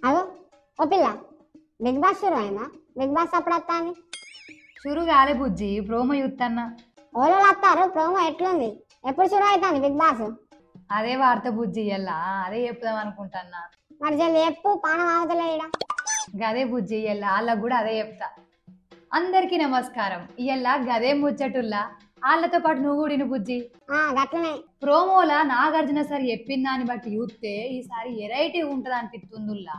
అగో ఓ పిల్ల, big boss షురు అయిందా? బిగ్ బాస్ అప్పుడు వస్తాను. షురు కాలే బుజ్జి, ప్రోమో చూత్తన్నా. ఓలో వస్తారు, ప్రోమో ఎట్లుంది? ఎప్పుడు షురు అవుతుంది బిగ్ బాస్? అదే వార్త బుజ్జి, ఇయ్యల్లా అదే చెప్దాం అనుకుంటున్నా. మరి జల్ది చెప్పు, పానం అవతలే ఈడ. గదే బుజ్జి, ఇయ్యల్లా వాళ్ళకు కూడా అదే చెప్తా. అందరికీ నమస్కారం. ఇయ్యల్లా గదే ముచ్చటుల్లా వాళ్ళతో పాటు నువ్వు కూడా ఇను బుజ్జి. గట్లనే ప్రోమోలా నాగార్జున సార్ చెప్పిన దాన్ని బట్టి చూస్తే ఈసారి వెరైటీ ఉంటది అనిపిస్తుందిల్లా.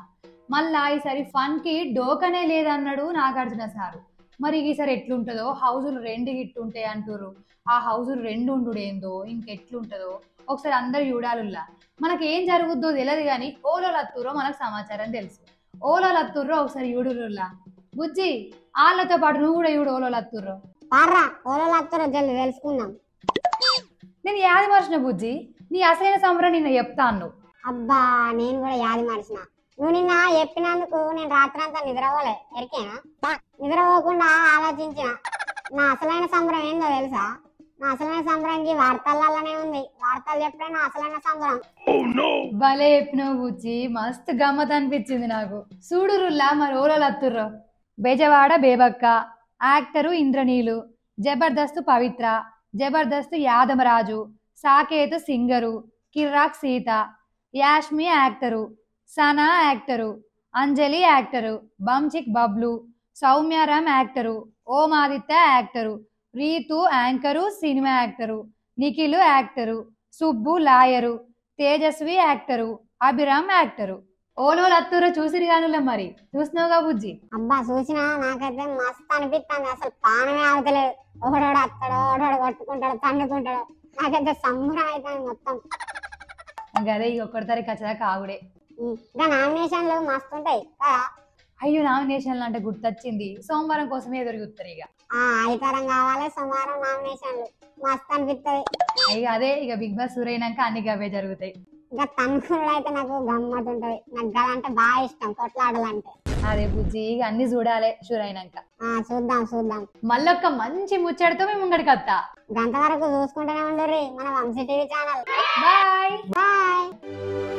మళ్ళా ఈసారి ఫన్ కి డోకనే లేదన్నాడు నాగార్జున సారు. మరి ఈసారి ఎట్లుంటదో, హౌజులు 2 గిట్టుంటాయి అంటుర్రు. ఆ హౌజులు 2 ఉండుడేందో ఇంకెట్లుంటదో ఒకసారి అందరు చూడాలుల్లా. మనకి ఏం జరుగుద్దో తెలియదు కానీ ఓలో లత్తురో మనకు సమాచారం తెలుసు. ఓలో లత్తుర్రో ఒకసారి చూడురుల్లా. బుజ్జి, వాళ్ళతో పాటు నువ్వు కూడా చూడు ఓలో లత్తుర్రో. ఓలో లత్తురో జల్ది తెలుసుకుందాం. నేను యాది మర్చిన బుజ్జి, నీ అసలైన సంబరం నిన్న చెప్తాను. అబ్బా, నేను కూడా యాది మరిచిన. నువ్వు నిన్న చెప్పినందుకు నేను రాత్రంతా నిద్రపోలే. ఎరికేనా? నిద్రపోకుండా ఆలోచించిన. నా అసలైన సంబరం ఏందో తెలుసా? నా అసలైన సంబరంకి వార్తలలోనే ఉంది. వార్తలు చెప్పే నా అసలైన సంబరం. భలే చెప్పినావు బుజ్జి, మస్తు గమ్మత్ అనిపించింది నాకు. చూడురుల్లా మరి ఓలో లత్తుర్రో. Bezawada Bebakka, actor Indraneel, Jabardasth Pavitra, Jabardasth Yadamaraju, Saketh singer, Kirrak Seetha, Yashmi actor, Sana actor, Anjali actor, Banchik Bablu, Soumya Ram actor, Omaditya actor, Rithu anchor cinema actor, Nikhil actor, Subbu lawyer, Tejaswi actor, Abhiram actor. ఓలో లత్తూరో చూసిరు గానులే, మరి చూసినావుగా బుజ్జి? అబ్బా చూసినా, నాకైతే మస్తు అనిపిస్తుంది. అసలు పానమే అవతలేదు. ఓడోడు అత్తడో, ఓడోడు కొట్టుకుంటాడు, తన్నుకుంటాడు. నాకైతే సంబరం అవుతుంది మొత్తం. గదే ఇక ఒక్కడిసారి ఖచ్చితంగా కావుడే. ఇంకా నామినేషన్లు మస్తు ఉంటాయి కదా? అయ్యో, నామినేషన్లు అంటే గుర్తొచ్చింది. సోమవారం కోసమే ఎదురు చూస్తారు ఇక. ఆదివారం కావాలి, సోమవారం నామినేషన్లు. మస్తు అనిపిస్తుంది. ఇక అదే ఇక బిగ్ బాస్ సూరైనాక అన్ని గవే జరుగుతాయి. ఇంకా తన్నుకుడు అయితే నాకు గమ్మత్ ఉంటది. నాకు గదంటే బాగా ఇష్టం, కొట్లాడాలంటే. అదే బుజ్జి, ఇక అన్ని చూడాలి షూరైనాక. చూద్దాం. మళ్ళొక్క మంచి ముచ్చడితో మేము ముంగడికి వస్తా. గంట వరకు చూసుకుంటూనే ఉండరు మన వంశీ టీవీ ఛానల్. బాయ్.